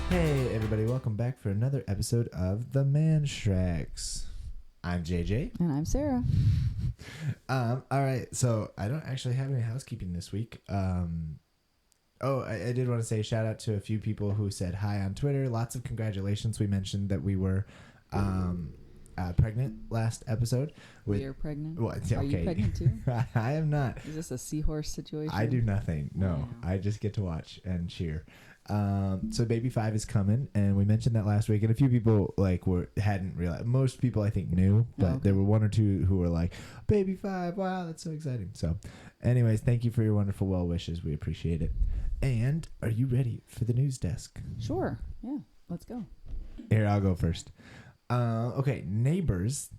Hey everybody, welcome back for another episode of the Mannschrecks. I'm JJ. And I'm Sarah. Alright, so I don't actually have any housekeeping this week. I did want to say shout out to a few people who said hi on Twitter. Lots of congratulations. We mentioned that we were pregnant last episode. We are pregnant? What? Okay. Are you pregnant too? I am not. Is this a seahorse situation? I do nothing. No, Wow. I just get to watch and cheer. So baby 5 is coming, and we mentioned that last week, and a few people hadn't realized. Most people I think knew, but there were one or two who were like, baby 5, wow, that's so exciting. So anyways, thank you for your wonderful well wishes. We appreciate it. And are you ready for the news desk? Sure. Yeah. Let's go. Here, I'll go first. Okay, neighbors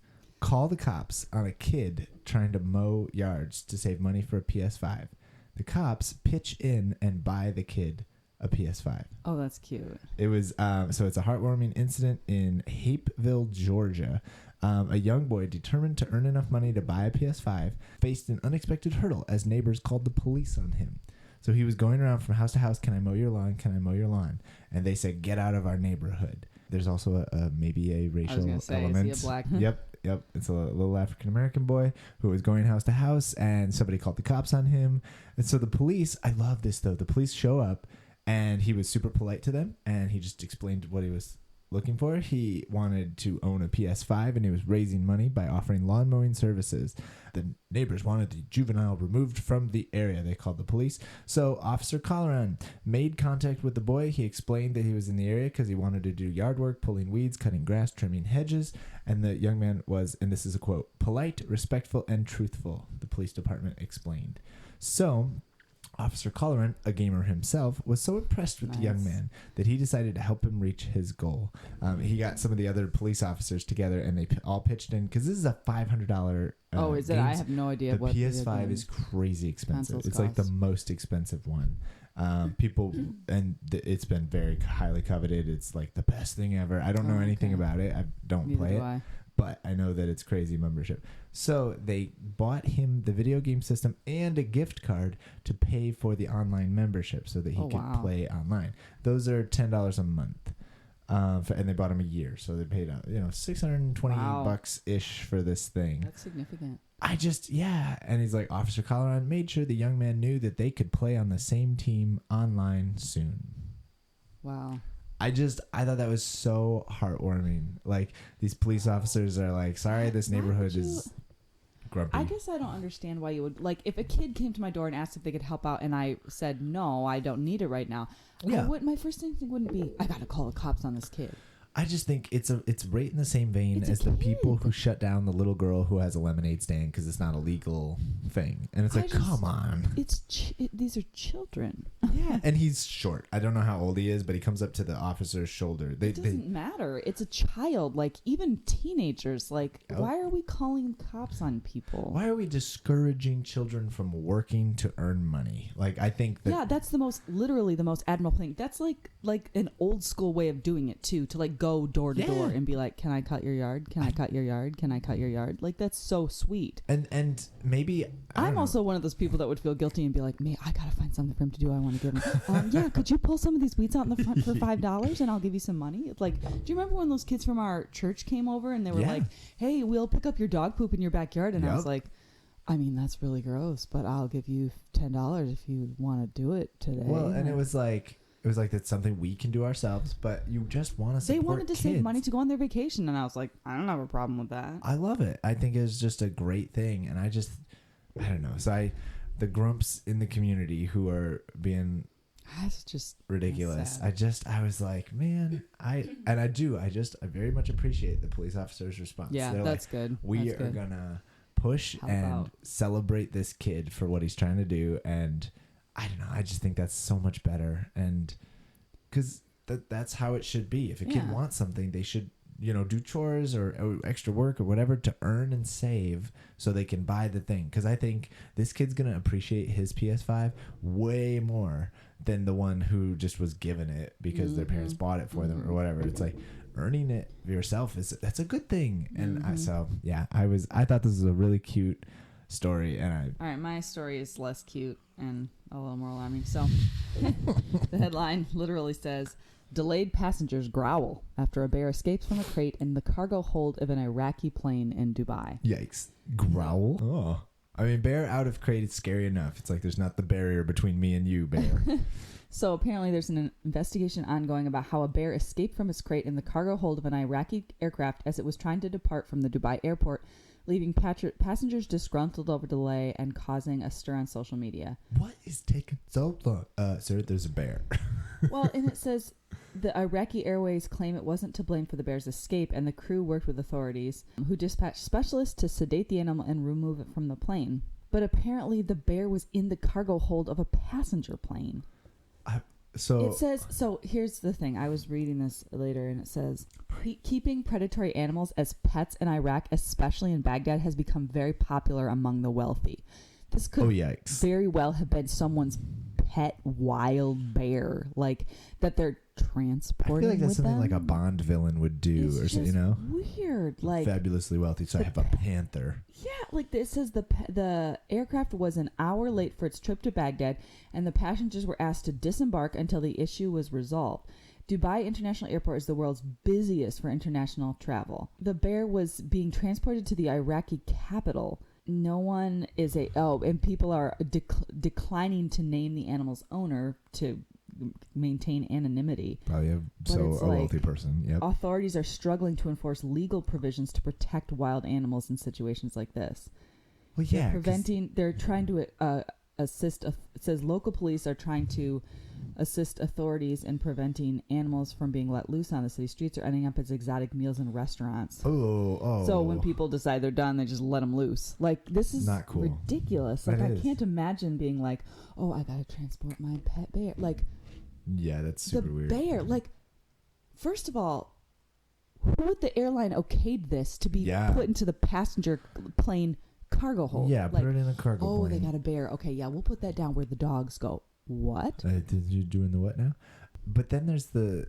call the cops on a kid trying to mow yards to save money for a PS5. The cops pitch in and buy the kid a PS5. Oh, that's cute. It was so it's a heartwarming incident in Hapeville, Georgia. A young boy determined to earn enough money to buy a PS5 faced an unexpected hurdle as neighbors called the police on him. So he was going around from house to house, can I mow your lawn? Can I mow your lawn? And they said, get out of our neighborhood. There's also maybe a racial element. Is he a black? Yep. It's a little African-American boy who was going house to house, and somebody called the cops on him. And so the police, I love this though, the police show up, and he was super polite to them, and he just explained what he was looking for. He wanted to own a PS5, and he was raising money by offering lawn mowing services. The neighbors wanted the juvenile removed from the area. They called the police. So Officer Colleran made contact with the boy. He explained that he was in the area because he wanted to do yard work, pulling weeds, cutting grass, trimming hedges. And the young man was, and this is a quote, polite, respectful, and truthful, the police department explained. So Officer Colleran, a gamer himself, was so impressed with the young man that he decided to help him reach his goal. He got some of the other police officers together, and they all pitched in because this is a $500. Is it? I have no idea. The PS5 is crazy expensive. It's like the most expensive one. It's been very highly coveted. It's like the best thing ever. I don't know anything about it. I don't play it. But I know that it's crazy membership. So they bought him the video game system and a gift card to pay for the online membership so that he could play online. Those are $10 a month. And they bought him a year. So they paid out, $620-ish for this thing. That's significant. And he's like, Officer Colleran made sure the young man knew that they could play on the same team online soon. Wow. I thought that was so heartwarming. Like, these police officers are like, sorry, this neighborhood is grumpy. I guess I don't understand why you would, like, if a kid came to my door and asked if they could help out and I said, no, I don't need it right now. Yeah. My first instinct wouldn't be, I got to call the cops on this kid. I just think it's right in the same vein as the people who shut down the little girl who has a lemonade stand because it's not a legal thing. And it's like, come on. These are children. Yeah. And he's short. I don't know how old he is, but he comes up to the officer's shoulder. It doesn't matter. It's a child. Like, even teenagers. Like, why are we calling cops on people? Why are we discouraging children from working to earn money? Like, I think that... Yeah, that's literally the most admirable thing. That's like an old school way of doing it, too. To, like, go door to door and be like, can I cut your yard? Can I cut your yard? Can I cut your yard? Like, that's so sweet. And maybe I'm also one of those people that would feel guilty and be like, me, I gotta find something for him to do. I want to give him. Yeah, could you pull some of these weeds out in the front for $5 and I'll give you some money? Like, do you remember when those kids from our church came over and they were like, hey, we'll pick up your dog poop in your backyard? And I was like, I mean, that's really gross, but I'll give you $10 if you want to do it today. Well, and it was like that's something we can do ourselves, but you just want to support They wanted to kids. save money to go on their vacation, and I was like, I don't have a problem with that. I love it. I think it's just a great thing, and I don't know. So the grumps in the community who are being That's just ridiculous. Sad. I was like, man, I very much appreciate the police officer's response. Yeah, They're that's like, good. We are gonna push and celebrate this kid for what he's trying to do, and I don't know. I just think that's so much better, and because that's how it should be. If a kid wants something, they should, do chores or extra work or whatever to earn and save so they can buy the thing. Because I think this kid's gonna appreciate his PS5 way more than the one who just was given it because their parents bought it for them or whatever. It's like earning it yourself that's a good thing. And I thought this was a really cute story. And all right, my story is less cute and a little more alarming. So the headline literally says, Delayed passengers growl after a bear escapes from a crate in the cargo hold of an Iraqi plane in Dubai. Yikes. Growl? Oh. I mean, bear out of crate is scary enough. It's like there's not the barrier between me and you, bear. So apparently there's an investigation ongoing about how a bear escaped from its crate in the cargo hold of an Iraqi aircraft as it was trying to depart from the Dubai airport, leaving passengers disgruntled over delay and causing a stir on social media. What is taking so long? Sir, there's a bear. Well, and it says the Iraqi Airways claim it wasn't to blame for the bear's escape, and the crew worked with authorities who dispatched specialists to sedate the animal and remove it from the plane. But apparently the bear was in the cargo hold of a passenger plane. It says, so here's the thing. I was reading this later, and it says, keeping predatory animals as pets in Iraq, especially in Baghdad, has become very popular among the wealthy. This could very well have been someone's pet wild bear, like that they're transporting. I feel like that's something them. like a Bond villain would do, It's or something, you know? Weird, like fabulously wealthy. So I have a panther. Yeah, like it says the aircraft was an hour late for its trip to Baghdad, and the passengers were asked to disembark until the issue was resolved. Dubai International Airport is the world's busiest for international travel. The bear was being transported to the Iraqi capital. No one is and people are declining to name the animal's owner to maintain anonymity. Probably a wealthy person. Yep. Authorities are struggling to enforce legal provisions to protect wild animals in situations like this. Well, yeah, they're trying to assist. It says local police are trying to assist authorities in preventing animals from being let loose on the city streets or ending up as exotic meals in restaurants. Oh. So when people decide they're done, they just let them loose. Like, this is not cool. Ridiculous. Like, I can't imagine being like, oh, I gotta transport my pet bear. Like, yeah, that's super weird. The bear, like, first of all, who at the airline okayed this to be put into the passenger plane cargo hold? Yeah, like, put it in a cargo plane. Oh, they got a bear. Okay, yeah, we'll put that down where the dogs go. What? You're doing the what now? But then there's the...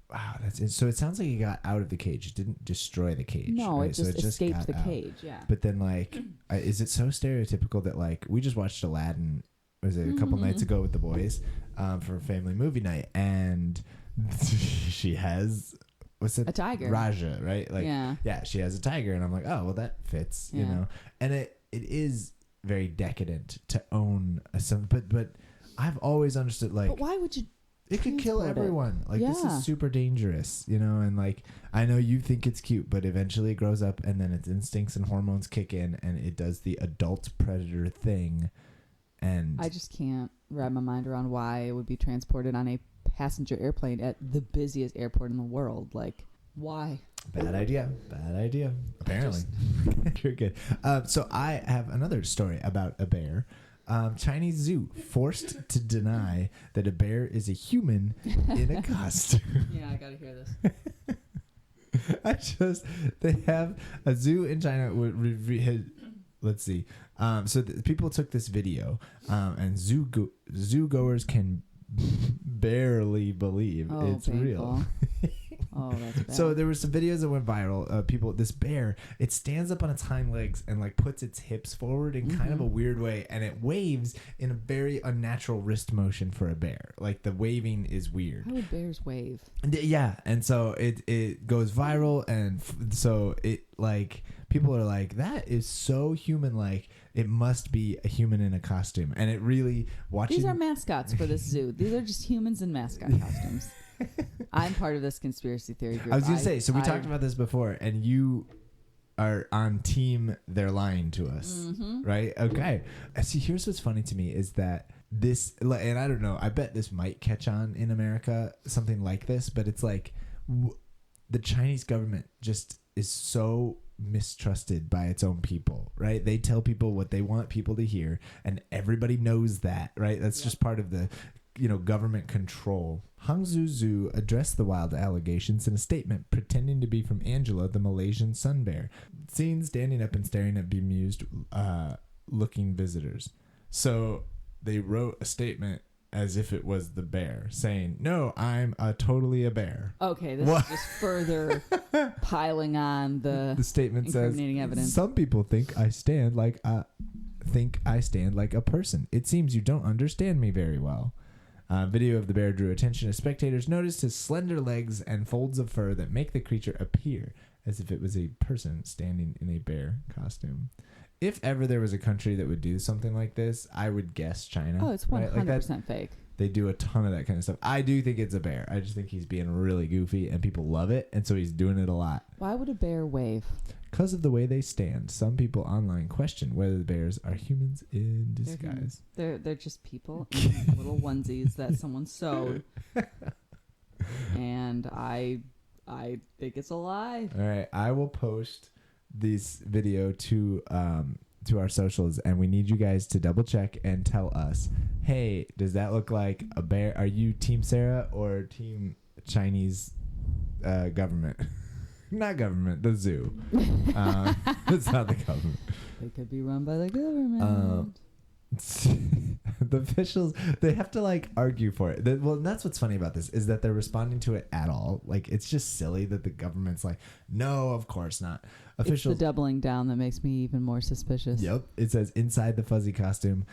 Wow, that's it. So it sounds like it got out of the cage. It didn't destroy the cage. No, right? it just escaped the cage, yeah. But then, like, is it so stereotypical that, like, we just watched Aladdin, was it a couple nights ago with the boys for a family movie night, and she has... What's it? A tiger. Raja, right? Like, yeah, she has a tiger, and I'm like, oh, well, that fits, you know? And it is very decadent to own but I've always understood, like... But why would you... It could kill everyone. Like, this is super dangerous, you know? And, like, I know you think it's cute, but eventually it grows up, and then its instincts and hormones kick in, and it does the adult predator thing, and... I just can't wrap my mind around why it would be transported on a passenger airplane at the busiest airport in the world. Like, why? Bad idea. Apparently. You're good. So I have another story about a bear. Chinese zoo forced to deny that a bear is a human in a costume. Yeah, I gotta hear this. They have a zoo in China. Let's see. So people took this video, and zoo goers can barely believe it's painful. real. Oh, that's bad. So there were some videos that went viral. This bear, it stands up on its hind legs and like puts its hips forward in kind of a weird way, and it waves in a very unnatural wrist motion for a bear. Like, the waving is weird. How would bears wave? And so it goes viral, and so it, like, people are like, that is so human-like. It must be a human in a costume. And it really watching. These are mascots for this zoo. These are just humans in mascot costumes. I'm part of this conspiracy theory group. I was gonna say, so we talked about this before, and you are on team they're lying to us, right? Okay. See, here's what's funny to me is that this, and I don't know, I bet this might catch on in America, something like this, but it's like the Chinese government just is so mistrusted by its own people, right? They tell people what they want people to hear, and everybody knows that, right? That's just part of the government control. Hangzhou Zoo addressed the wild allegations in a statement, pretending to be from Angela, the Malaysian sun bear, seen standing up and staring at bemused looking visitors. So they wrote a statement as if it was the bear, saying, no, I'm totally a bear. Okay, this is just further piling on the statement says, evidence. Some people think I stand like a person. It seems you don't understand me very well. Video of the bear drew attention as spectators noticed his slender legs and folds of fur that make the creature appear as if it was a person standing in a bear costume. If ever there was a country that would do something like this, I would guess China. Oh, it's 100% fake. They do a ton of that kind of stuff. I do think it's a bear. I just think he's being really goofy and people love it. And so he's doing it a lot. Why would a bear wave? Because of the way they stand. Some people online question whether the bears are humans in disguise. They're just people in little onesies that someone sewed. And I think it's a lie. All right. I will post this video to our socials, and we need you guys to double check and tell us, hey, does that look like a bear? Are you Team Sarah or Team Chinese government? Not government, the zoo. It's not the government. They could be run by the government. The officials, they have to like argue for it. Well, that's what's funny about this is that they're responding to it at all. Like, it's just silly that the government's like, no, of course not. Officials, it's the doubling down that makes me even more suspicious. Yep. It says inside the fuzzy costume.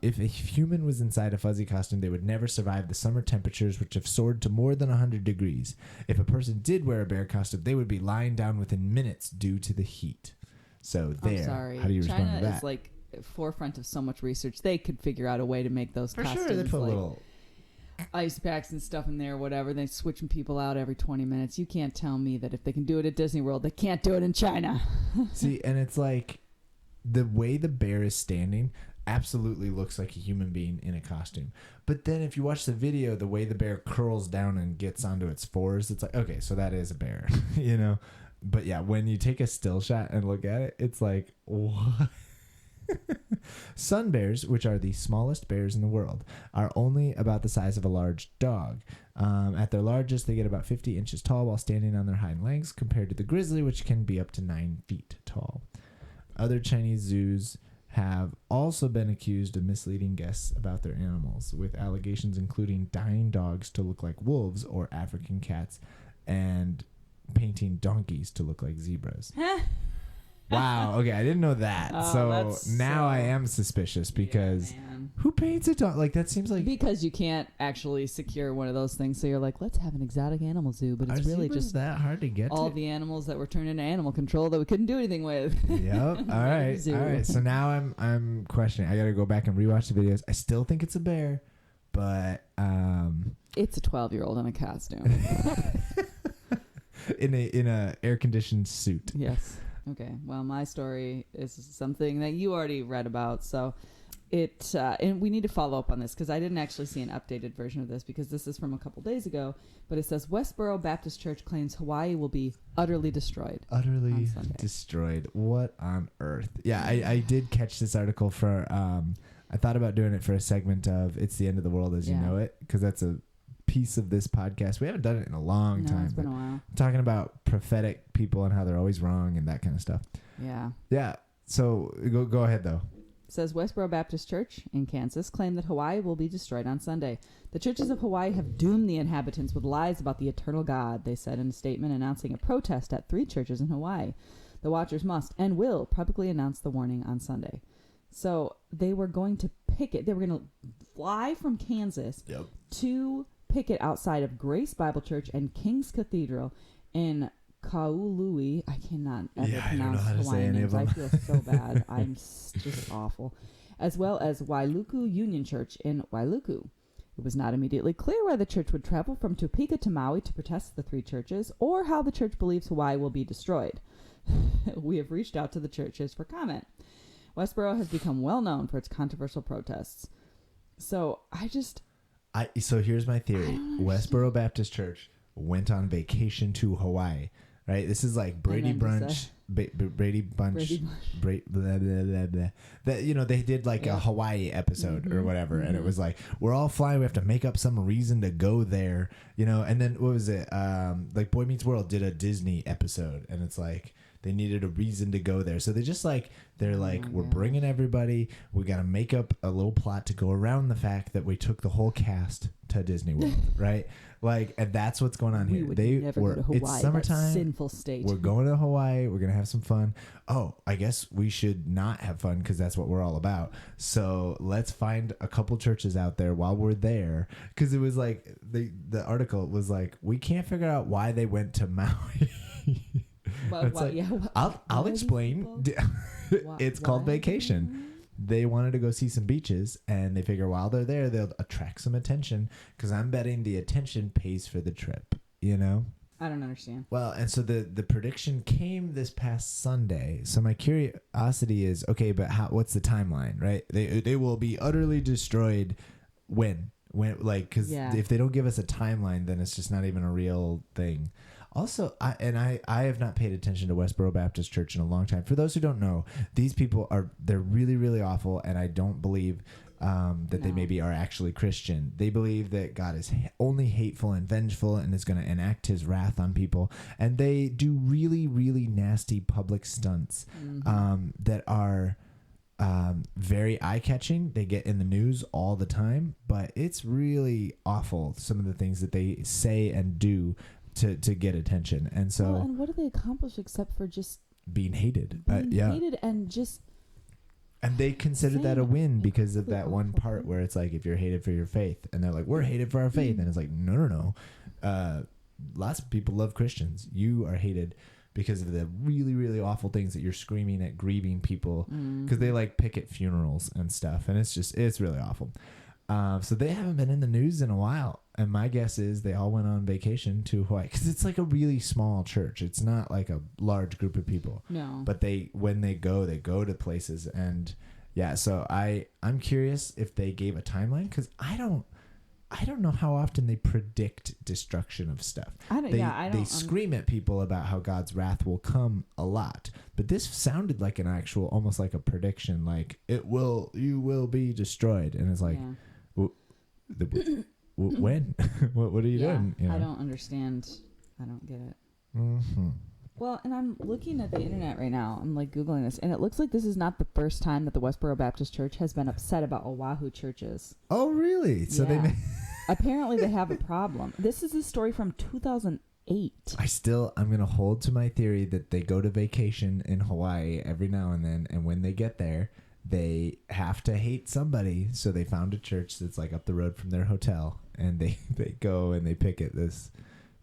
If a human was inside a fuzzy costume, they would never survive the summer temperatures, which have soared to more than 100 degrees. If a person did wear a bear costume, they would be lying down within minutes due to the heat. So there. I'm sorry. How do you respond China to that? is like forefront of so much research. They could figure out a way to make those For costumes sure, they put like little ice packs and stuff in there, whatever. They're switching people out every 20 minutes. You can't tell me that if they can do it at Disney World, they can't do it in China. See, and it's like the way the bear is standing absolutely looks like a human being in a costume. But then if you watch the video, the way the bear curls down and gets onto its fours, it's like, okay, so that is a bear, you know? But yeah, when you take a still shot and look at it, it's like, what? Sun bears, which are the smallest bears in the world, are only about the size of a large dog. At their largest, they get about 50 inches tall while standing on their hind legs, compared to the grizzly, which can be up to 9 feet tall. Other Chinese zoos have also been accused of misleading guests about their animals, with allegations including dyeing dogs to look like wolves or African cats and painting donkeys to look like zebras. Wow. Okay, I didn't know that. So now I am suspicious because who paints a dog? Like, that seems like... Because you can't actually secure one of those things. So you're like, let's have an exotic animal zoo. But it's really just that hard to get all to? the animals that were turned into animal control that we couldn't do anything with. Yep. All right. Zoo. All right. So now I'm questioning. I got to go back and rewatch the videos. I still think it's a bear, but... It's a 12-year-old in a costume. in a air-conditioned suit. Yes. Okay, well, my story is something that you already read about, so and we need to follow up on this because I didn't actually see an updated version of this because this is from a couple days ago, but it says Westboro Baptist Church claims Hawaii will be utterly destroyed. Utterly destroyed. What on earth? Yeah, I did catch this article for, I thought about doing it for a segment of It's the End of the World as You Know It, because that's a piece of this podcast. We haven't done it in a long time. It's been a while. Talking about prophetic people and how they're always wrong and that kind of stuff. Yeah. Yeah. So go ahead though. It says Westboro Baptist Church in Kansas claimed that Hawaii will be destroyed on Sunday. The churches of Hawaii have doomed the inhabitants with lies about the eternal God, they said in a statement announcing a protest at 3 churches in Hawaii. The watchers must and will publicly announce the warning on Sunday. So they were going to picket. They were going to fly from Kansas to picket outside of Grace Bible Church and King's Cathedral in Kaului. I cannot ever pronounce Hawaiian names. I feel so bad. I'm just awful. As well as Wailuku Union Church in Wailuku. It was not immediately clear why the church would travel from Topeka to Maui to protest the 3 churches, or how the church believes Hawaii will be destroyed. We have reached out to the churches for comment. Westboro has become well known for its controversial protests. So So here's my theory. Westboro Baptist Church went on vacation to Hawaii, right? This is like Brady Brunch, Brady Bunch, blah, blah, blah, blah. That, you know, they did like a Hawaii episode or whatever, and it was like, we're all flying, we have to make up some reason to go there, you know. And then what was it? Like Boy Meets World did a Disney episode, and it's like they needed a reason to go there. So they're like, we're bringing everybody. We got to make up a little plot to go around the fact that we took the whole cast to Disney World, right? Like, and that's what's going on here. Never go to Hawaii. It's summertime. That sinful state. We're going to Hawaii. We're going to have some fun. Oh, I guess we should not have fun because that's what we're all about. So let's find a couple churches out there while we're there. Because it was like, the article was like, we can't figure out why they went to Maui. I'll explain. It's called vacation. They wanted to go see some beaches, and they figure while they're there, they'll attract some attention, because I'm betting the attention pays for the trip, you know? I don't understand. Well, and so the prediction came this past Sunday. So my curiosity is, okay, but what's the timeline, right? They will be utterly destroyed when like, because if they don't give us a timeline, then it's just not even a real thing. Also, I have not paid attention to Westboro Baptist Church in a long time. For those who don't know, these people they're really, really awful, and I don't believe that they maybe are actually Christian. They believe that God is only hateful and vengeful and is going to enact his wrath on people. And they do really, really nasty public stunts that are very eye-catching. They get in the news all the time, but it's really awful, some of the things that they say and do to get attention. And so, and what do they accomplish except for just being hated? Hated and just. And they consider that a win because of that one part where it's like, if you're hated for your faith, and they're like, we're hated for our faith, and it's like, no. Lots of people love Christians. You are hated because of the really, really awful things that you're screaming at grieving people, because they like picket funerals and stuff, and it's really awful. So they haven't been in the news in a while. And my guess is they all went on vacation to Hawaii, because it's like a really small church. It's not like a large group of people. No. But when they go to places. And yeah, so I'm curious if they gave a timeline, because I don't know how often they predict destruction of stuff. They scream at people about how God's wrath will come a lot. But this sounded like an actual, almost like a prediction, like you will be destroyed. And it's like, when? what are you doing? You know? I don't understand. I don't get it. Mm-hmm. Well, and I'm looking at the internet right now. I'm like Googling this, and it looks like this is not the first time that the Westboro Baptist Church has been upset about Oahu churches. Oh, really? So they apparently they have a problem. This is a story from 2008. I'm going to hold to my theory that they go to vacation in Hawaii every now and then, and when they get there, they have to hate somebody, so they found a church that's like up the road from their hotel, and they go and they picket this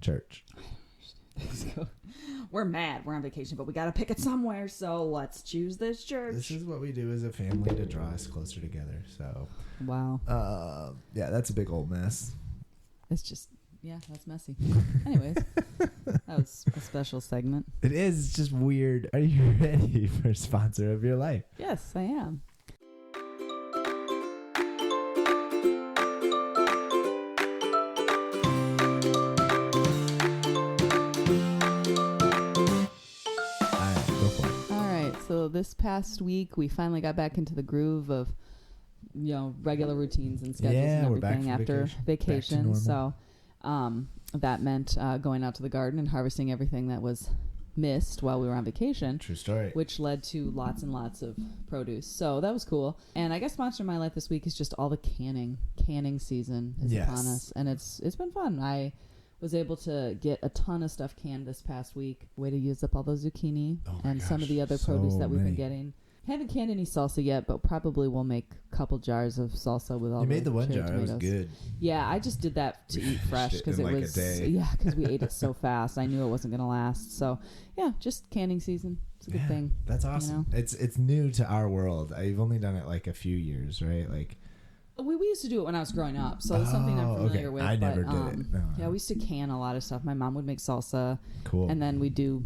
church. We're mad. We're on vacation, but we got to picket somewhere, so let's choose this church. This is what we do as a family to draw us closer together. So, wow. Yeah, that's a big old mess. It's just, that's messy. Anyways, that was a special segment. It is. It's just weird. Are you ready for sponsor of your life? Yes, I am. So this past week, we finally got back into the groove of, regular routines and schedules and everything after vacation. So that meant going out to the garden and harvesting everything that was missed while we were on vacation. True story. Which led to lots and lots of produce. So that was cool. And I guess sponsor of my life this week is just all the canning season is upon us. And it's been fun. I was able to get a ton of stuff canned this past week. Way to use up all the zucchini and some of the other produce that we've been getting. Haven't canned any salsa yet, but probably we'll make a couple jars of salsa with all. You made the one jar. Tomatoes. It was good. Yeah, I just did that to eat fresh because it was because we ate it so fast. I knew it wasn't gonna last. So yeah, just canning season. It's a good thing. That's awesome. It's new to our world. I've only done it like a few years, right? Like. We used to do it when I was growing up, so it's something I'm familiar with. I never did it. No. Yeah, we used to can a lot of stuff. My mom would make salsa. Cool. And then we do,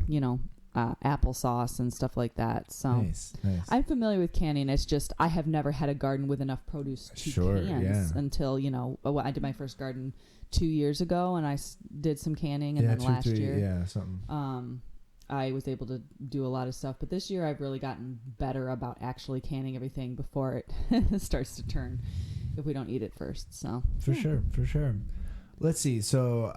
applesauce and stuff like that. So nice. I'm familiar with canning. It's just I have never had a garden with enough produce to can until, I did my first garden 2 years ago, and I did some canning, and then last year. I was able to do a lot of stuff, but this year I've really gotten better about actually canning everything before it starts to turn if we don't eat it first. So for sure. Let's see. So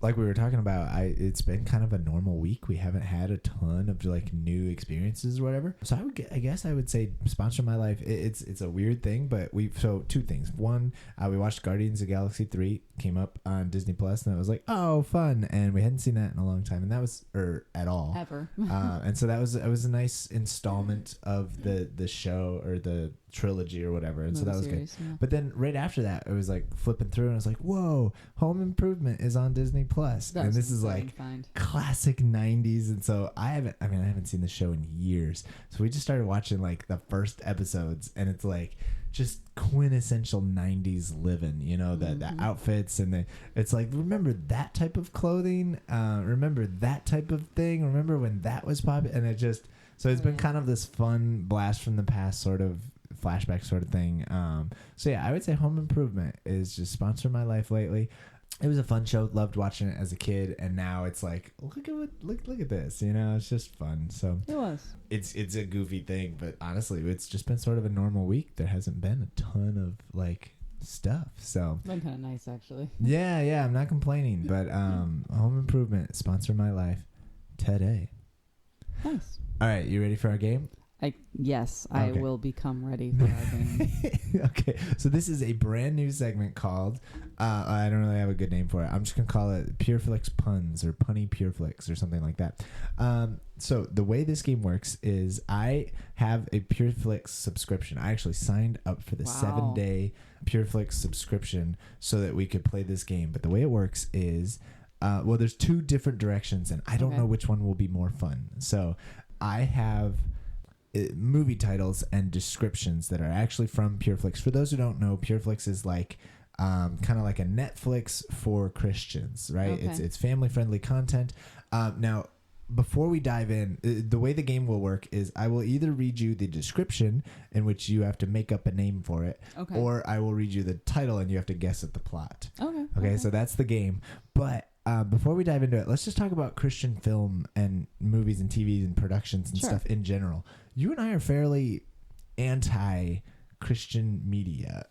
like we were talking about, it's been kind of a normal week. We haven't had a ton of like new experiences or whatever. So I guess I would say Sponsor My Life. It's a weird thing, but so two things. One, we watched Guardians of the Galaxy 3, came up on Disney Plus, and it was like, oh, fun, and we hadn't seen that in a long time, and that was at all ever. And so it was a nice installment of the show or the trilogy or whatever, and so that was series, good. yeah. But then right after that, it was like flipping through, and I was like, whoa, Home Improvement is on Disney Plus, and this is like classic 90s. And so I haven't seen the show in years, so we just started watching like the first episodes, and it's like just quintessential 90s living, you know, the outfits, and it's like, remember that type of clothing, remember that type of thing, remember when that was popular, and it's been kind of this fun blast from the past sort of flashback sort of thing. So yeah, I would say Home Improvement is just Sponsor My Life lately. It was a fun show. Loved watching it as a kid, and now it's like, look at this. You know, it's just fun. So it was. It's a goofy thing, but honestly, it's just been sort of a normal week. There hasn't been a ton of like stuff. So it's been kind of nice, actually. Yeah, I'm not complaining. But Home Improvement, Sponsor My Life today. Nice. All right, you ready for our game? Yes, okay. I will become ready for our game. Okay, so this is a brand new segment called, I don't really have a good name for it. I'm just going to call it Pureflix Puns or Punny Pureflix or something like that. So the way this game works is I have a Pureflix subscription. I actually signed up for the 7-day Pureflix subscription so that we could play this game. But the way it works is, there's two different directions, and I don't know which one will be more fun. So I have movie titles and descriptions that are actually from Pureflix. For those who don't know, Pureflix is like kind of like a Netflix for Christians, right? Okay. It's family friendly content. Now, before we dive in, the way the game will work is I will either read you the description, in which you have to make up a name for it, or I will read you the title and you have to guess at the plot. Okay, so that's the game. But before we dive into it, let's just talk about Christian film and movies and TVs and productions and stuff in general. You and I are fairly anti-Christian media.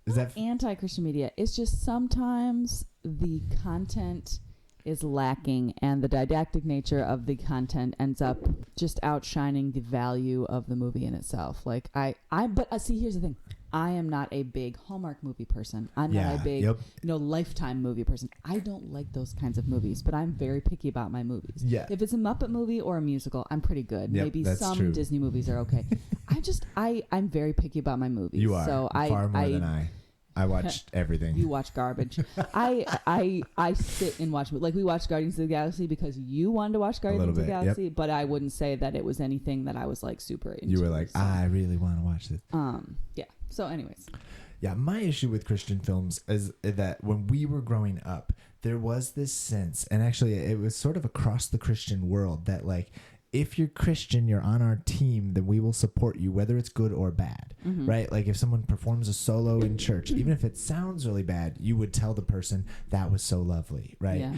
Is that anti-Christian media? It's just sometimes the content is lacking, and the didactic nature of the content ends up just outshining the value of the movie in itself. Like but see, here's the thing. I am not a big Hallmark movie person. I'm not a big, Lifetime movie person. I don't like those kinds of movies, but I'm very picky about my movies. Yeah. If it's a Muppet movie or a musical, I'm pretty good. Maybe some Disney movies are okay. I'm very picky about my movies. You are. So far more than I. I watched everything. You watch garbage. I sit and watch. Like, we watched Guardians of the Galaxy because you wanted to watch Guardians of the Galaxy, but I wouldn't say that it was anything that I was like super into. You were like, I really want to watch this. Yeah. So anyways. Yeah, my issue with Christian films is that when we were growing up, there was this sense, and actually it was sort of across the Christian world, that like, if you're Christian, you're on our team, then we will support you, whether it's good or bad, right? Like if someone performs a solo in church, even if it sounds really bad, you would tell the person that was so lovely, right? Yeah.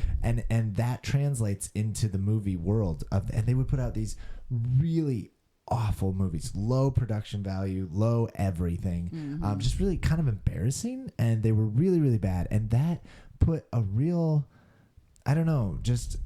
And that translates into the movie world and they would put out these really awful movies, low production value, low everything, just really kind of embarrassing, and they were really, really bad, and that put a real, I don't know, just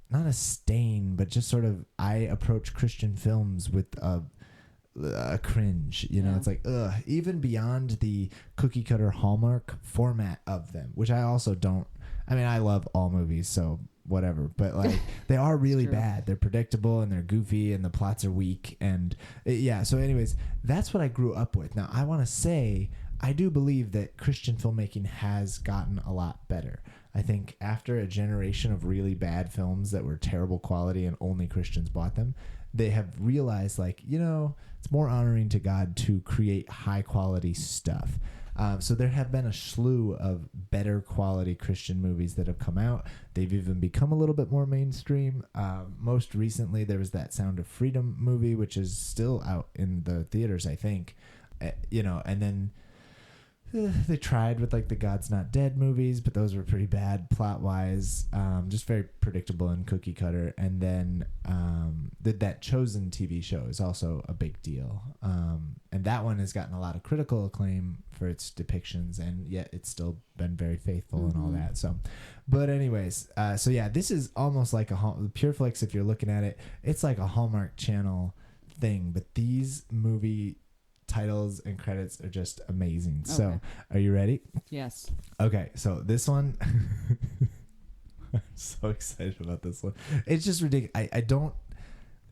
not a stain, but just sort of, I approach Christian films with a cringe, you know. It's like, ugh, even beyond the cookie cutter Hallmark format of them, which I also don't, I mean, I love all movies, so whatever, but like they are really bad. They're predictable and they're goofy and the plots are weak, and so anyways, that's what I grew up with. Now I want to say I do believe that Christian filmmaking has gotten a lot better. I think after a generation of really bad films that were terrible quality and only Christians bought them, they have realized, like, you know, it's more honoring to God to create high quality stuff. So there have been a slew of better quality Christian movies that have come out. They've even become a little bit more mainstream. Most recently, there was that Sound of Freedom movie, which is still out in the theaters, I think. And then They tried with like the God's Not Dead movies, but those were pretty bad plot wise. Just very predictable and cookie cutter. And then that Chosen TV show is also a big deal. And that one has gotten a lot of critical acclaim for its depictions, and yet it's still been very faithful and all that. So, but anyways, so yeah, this is almost like Pureflix. If you're looking at it, it's like a Hallmark Channel thing. But these movie titles and credits are just amazing. Okay. So, are you ready? Yes. Okay, so this one, I'm so excited about this one. It's just ridiculous. I don't.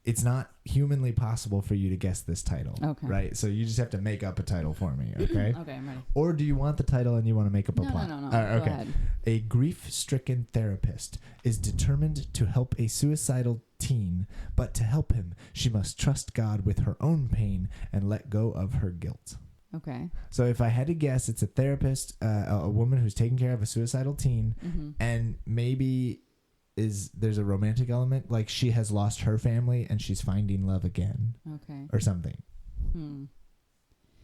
It's not humanly possible for you to guess this title. Okay. Right? So you just have to make up a title for me, okay? Okay, I'm ready. Or do you want the title and you want to make up a plot? No. Okay. Go ahead. A grief-stricken therapist is determined to help a suicidal teen, but to help him, she must trust God with her own pain and let go of her guilt. Okay. So if I had to guess, it's a therapist, a woman who's taking care of a suicidal teen, and maybe there's a romantic element, like she has lost her family and she's finding love again. Okay. Or something.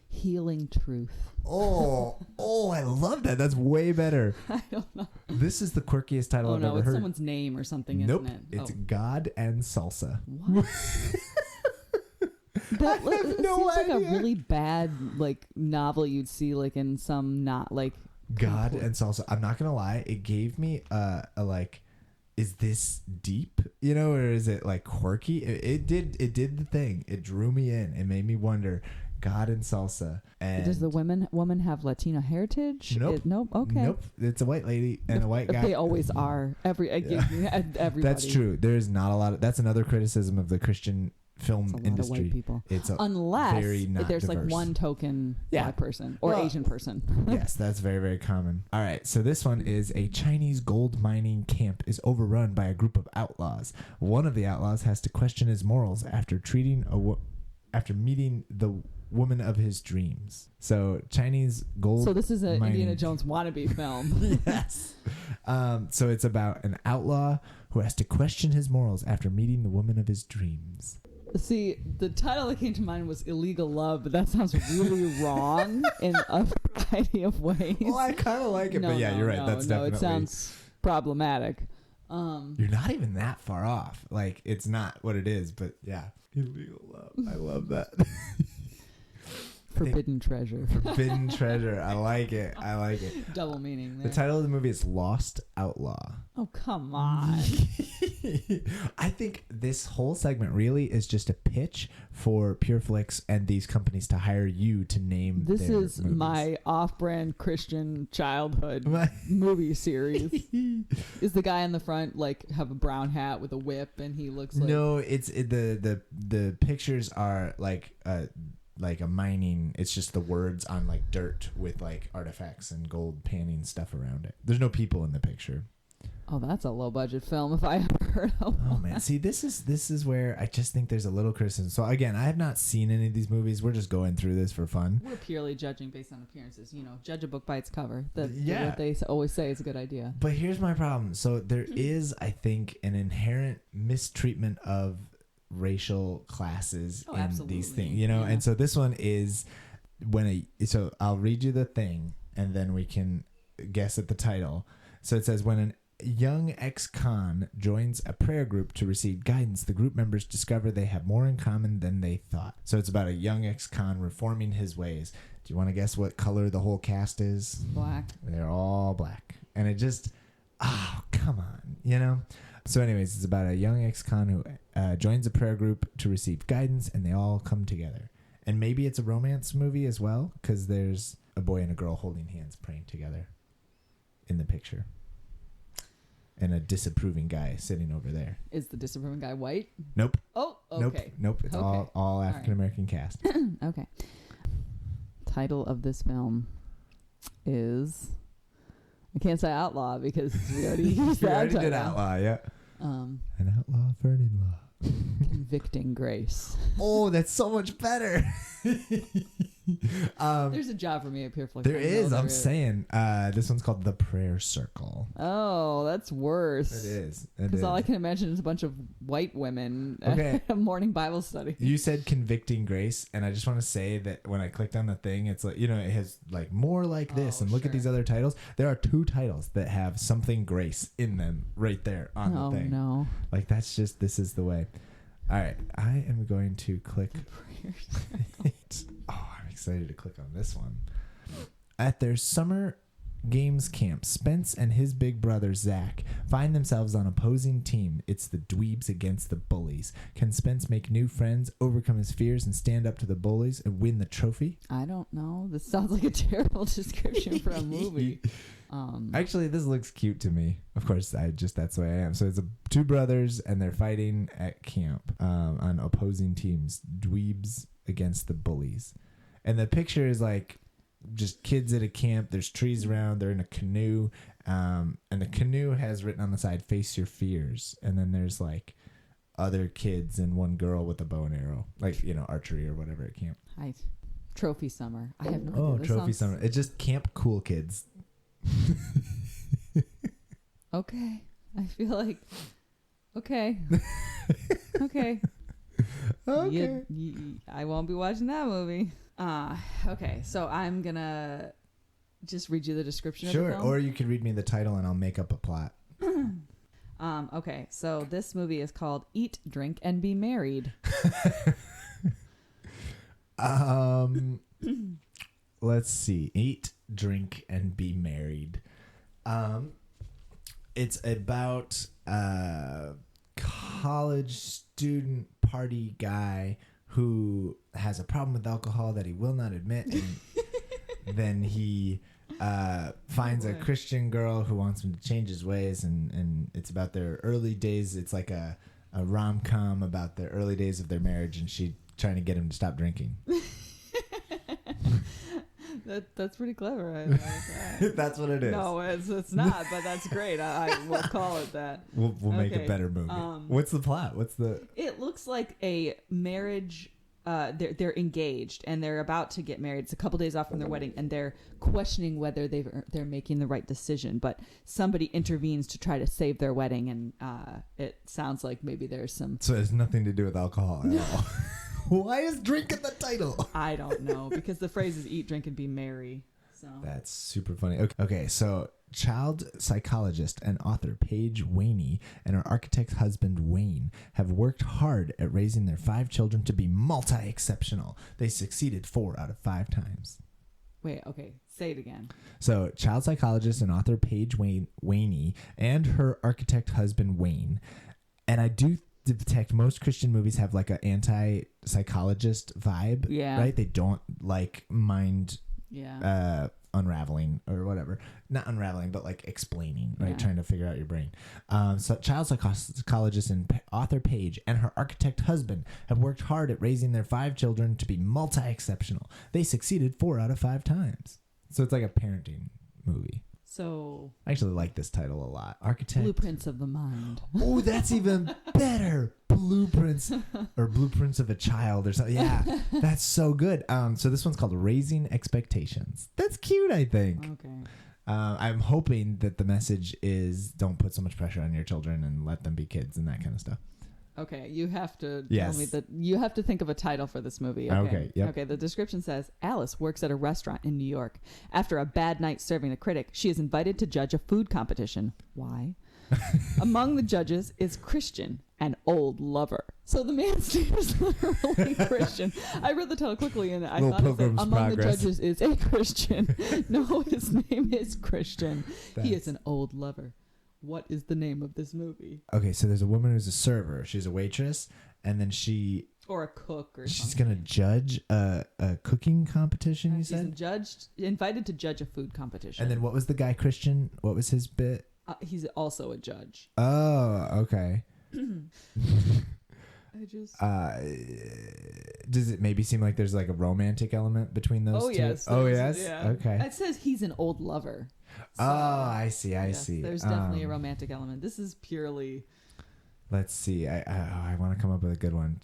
Healing Truth. Oh, I love that. That's way better. I don't know. This is the quirkiest title I've ever heard. It's someone's name or something, nope, isn't it? It's God and Salsa. What? That have no seems idea. like a really bad like novel you'd see like in some not like God and Salsa. I'm not gonna lie, it gave me a like, is this deep, you know, or is it like quirky? It did the thing. It drew me in. It made me wonder. God and Salsa. And does the woman have Latino heritage? Nope. Nope. Okay. Nope. It's a white lady and a white guy. They always are. Everybody. That's true. There's not a lot of. That's another criticism of the Christian film it's a industry. Lot of white people. It's unless very not there's diverse. like one token black person or Asian person. Yes, that's very, very common. All right, so this one is a Chinese gold mining camp is overrun by a group of outlaws. One of the outlaws has to question his morals after meeting the woman of his dreams. So Chinese gold. So this is an mining. Indiana Jones wannabe film. Yes. So it's about an outlaw who has to question his morals after meeting the woman of his dreams. See, the title that came to mind was Illegal Love, but that sounds really wrong in a variety of ways. Well, I kind of like it, but yeah, you're right. That's definitely. It sounds problematic. You're not even that far off. Like, it's not what it is, but yeah. Illegal Love. I love that. Forbidden Treasure. Forbidden Treasure. I like it. Double meaning there. The title of the movie is Lost Outlaw. Oh, come on. I think this whole segment really is just a pitch for Pureflix and these companies to hire you to name this their is movies. My off-brand Christian childhood movie series. Is the guy in the front like have a brown hat with a whip and he looks like... No, the pictures are like a mining. It's just the words on like dirt with like artifacts and gold panning stuff around it. There's no people in the picture. Oh, that's a low budget film if I ever heard of one. Oh man, see, this is where I just think there's a little criticism. So again, I have not seen any of these movies. We're just going through this for fun. We're purely judging based on appearances. You know, judge a book by its cover. What they always say is a good idea. But here's my problem. So there is, I think, an inherent mistreatment of racial classes in absolutely. These things, you know. And so this one is so I'll read you the thing and then we can guess at the title. So it says, when an young ex-con joins a prayer group to receive guidance, the group members discover they have more in common than they thought. So it's about a young ex-con reforming his ways. Do you want to guess what color the whole cast is? Black. They're all black. And it just, come on, you know? So anyways, it's about a young ex-con who joins a prayer group to receive guidance, and they all come together. And maybe it's a romance movie as well, because there's a boy and a girl holding hands praying together in the picture. And a disapproving guy sitting over there. Is the disapproving guy white? Nope. Oh, okay. Nope. It's all African-American cast. Okay. Title of this film is... I can't say outlaw because we already used that. We already did outlaw, yeah. An outlaw for an in-law. Convicting Grace. Oh, that's so much better. There's a job for me at Pureflix. There is. I'm saying this one's called The Prayer Circle. Oh, that's worse. It is. Because all I can imagine is a bunch of white women at a morning Bible study. You said convicting grace, and I just want to say that when I clicked on the thing, it's like, it has like more like this, and look at these other titles. There are 2 titles that have something grace in them right there on the thing. Oh, no. Like, that's just, this is the way. All right. I am going to click. Oh, I'm excited to click on this one. At their summer games camp, Spence and his big brother Zach find themselves on opposing team. It's the dweebs against the bullies. Can Spence make new friends, overcome his fears, and stand up to the bullies and win the trophy? I don't know. This sounds like a terrible description for a movie. Actually, this looks cute to me. Of course, that's the way I am. So it's 2 brothers, and they're fighting at camp on opposing teams. Dweebs against the bullies. And the picture is like just kids at a camp. There's trees around. They're in a canoe. And the canoe has written on the side, "Face your fears." And then there's like other kids and one girl with a bow and arrow, like, archery or whatever at camp. Trophy summer. I have no idea. Oh, trophy summer. It's just camp cool kids. Okay. I feel like, okay. Okay. I won't be watching that movie. Okay, so I'm gonna just read you the description of the film. Or you could read me the title and I'll make up a plot. Okay, so this movie is called Eat, Drink, and Be Married. Let's see. Eat, drink, and be married. It's about a college student party guy who has a problem with alcohol that he will not admit, and then he finds a Christian girl who wants him to change his ways, and it's about their early days. It's like a rom-com about the early days of their marriage, and she trying to get him to stop drinking. That's pretty clever. I like that. That's what it is. No, it's not, but that's great. I will call it that. We'll make a better movie. What's the plot? It looks like a marriage. They're engaged and they're about to get married. It's a couple days off from their wedding, and they're questioning whether they're making the right decision. But somebody intervenes to try to save their wedding, and it sounds like maybe there's some. So it has nothing to do with alcohol at all. Why is drink in the title? I don't know, because the phrase is eat, drink, and be merry. So that's super funny. Okay, so child psychologist and author Paige Waney and her architect husband Wayne have worked hard at raising their 5 children to be multi-exceptional. They succeeded 4 out of 5 times. Wait, okay, say it again. So child psychologist and author Paige Waney and her architect husband Wayne, and I do detect most Christian movies have like an anti-psychologist vibe, right? They don't like mind unraveling or whatever. Not unraveling, but like explaining, right? Trying to figure out your brain. So child psychologist and author Paige and her architect husband have worked hard at raising their 5 children to be multi-exceptional. They succeeded 4 out of 5 times. So it's like a parenting movie. So I actually like this title a lot. Architect. Blueprints of the Mind. Oh, that's even better. Blueprints of a Child or something. Yeah, that's so good. So this one's called Raising Expectations. That's cute, I think. Okay. I'm hoping that the message is don't put so much pressure on your children and let them be kids and that kind of stuff. Okay, you have to tell me that you have to think of a title for this movie. Okay, yep. Okay, the description says, Alice works at a restaurant in New York. After a bad night serving a critic, she is invited to judge a food competition. Why? Among the judges is Christian, an old lover. So the man's name is literally Christian. I read the title quickly and I thought it said, among the judges is a Christian. No, his name is Christian. He is an old lover. What is the name of this movie? Okay, so there's a woman who's a server. She's a waitress, and then or a cook or she's something. Gonna judge a cooking competition. You said invited to judge a food competition. And then what was the guy Christian? What was his bit? He's also a judge. Oh, okay. Does it maybe seem like there's like a romantic element between those two? Yes. Oh, yes? Yeah. Okay. It says he's an old lover. So, I see. I see. There's definitely a romantic element. This is purely Let's see. I want to come up with a good one.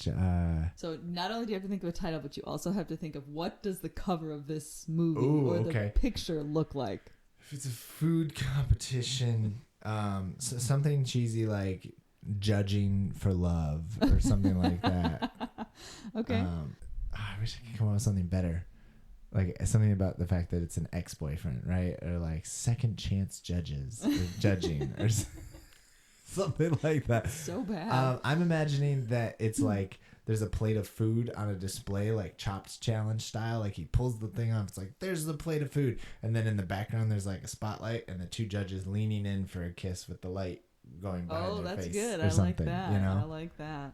So not only do you have to think of a title, but you also have to think of what does the cover of this movie the picture look like. If it's a food competition, so something cheesy like Judging for Love or something like that. Okay. I wish I could come up with something better. Like something about the fact that it's an ex-boyfriend, right? Or like Second Chance Judges or Judging or something like that. So bad. I'm imagining that it's like there's a plate of food on a display, like Chopped Challenge style. Like he pulls the thing off. It's like, there's the plate of food. And then in the background, there's like a spotlight and the two judges leaning in for a kiss with the light going behind their face. Oh, that's good. I like that. You know? I like that.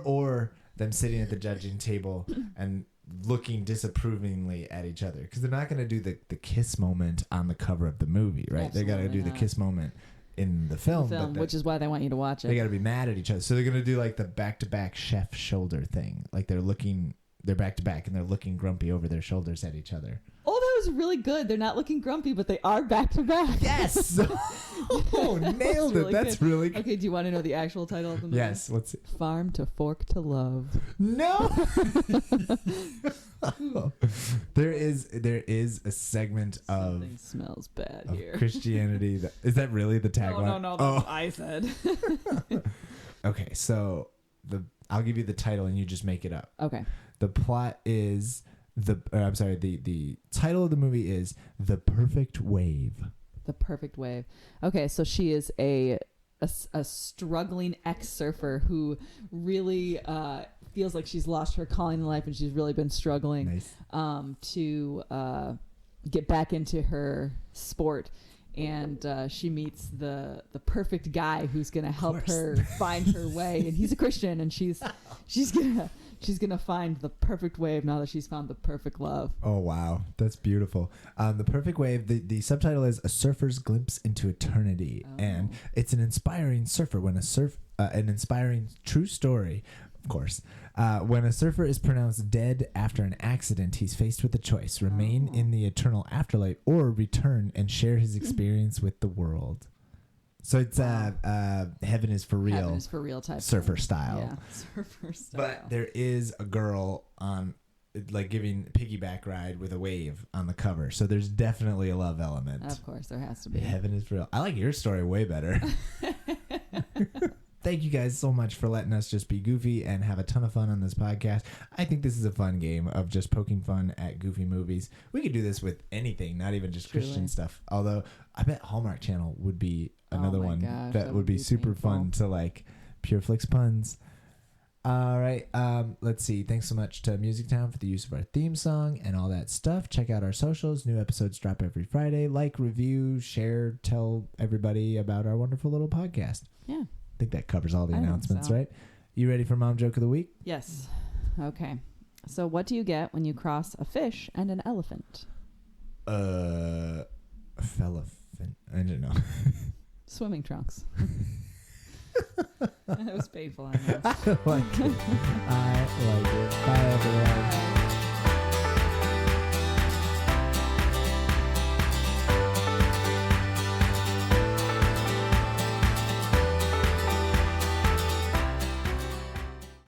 Or them sitting at the judging table and looking disapprovingly at each other. Because they're not going to do the kiss moment on the cover of the movie, right? Absolutely they got to do the kiss moment in the film, which is why they want you to watch it. They got to be mad at each other, so they're gonna do like the back-to-back chef shoulder thing. Like they're back to back and they're looking grumpy over their shoulders at each other. Oh, that was really good. They're not looking grumpy, but they are back to back. Yes. Oh, nailed it. That's really good. Okay, do you want to know the actual title of the movie? Yes. What's it? Farm to Fork to Love. No. There is a segment Something smells bad of here. Christianity. Is that really the tagline? No. That's what I said. Okay, so I'll give you the title and you just make it up. Okay. The plot is the title of the movie is The Perfect Wave. The Perfect Wave. Okay, so she is a struggling ex-surfer who really feels like she's lost her calling in life and she's really been struggling to get back into her sport. And she meets the perfect guy who's going to help her find her way. And he's a Christian, and she's gonna find the perfect wave now that she's found the perfect love. Oh wow, that's beautiful. The Perfect Wave. The subtitle is A Surfer's Glimpse into Eternity, and it's an inspiring surfer an inspiring true story. Of course, when a surfer is pronounced dead after an accident, he's faced with a choice: remain in the eternal afterlife or return and share his experience with the world. So it's Heaven is for Real. Heaven is for Real type surfer style. Yeah, surfer style. But there is a girl on like giving piggyback ride with a wave on the cover. So there's definitely a love element. Of course, there has to be. Heaven is for Real. I like your story way better. Thank you guys so much for letting us just be goofy and have a ton of fun on this podcast. I think this is a fun game of just poking fun at goofy movies. We could do this with anything, not even just Christian stuff. Although I bet Hallmark Channel would be another one that would be super fun to like. Pureflix Puns. All right. Let's see. Thanks so much to Music Town for the use of our theme song and all that stuff. Check out our socials. New episodes drop every Friday. Like, review, share, tell everybody about our wonderful little podcast. Yeah. I think that covers all the announcements, right? You ready for Mom Joke of the Week? Yes. Okay. So what do you get when you cross a fish and an elephant? A fellafin. I don't know. Swimming trunks. That was painful. I know. I like it. Bye, everyone.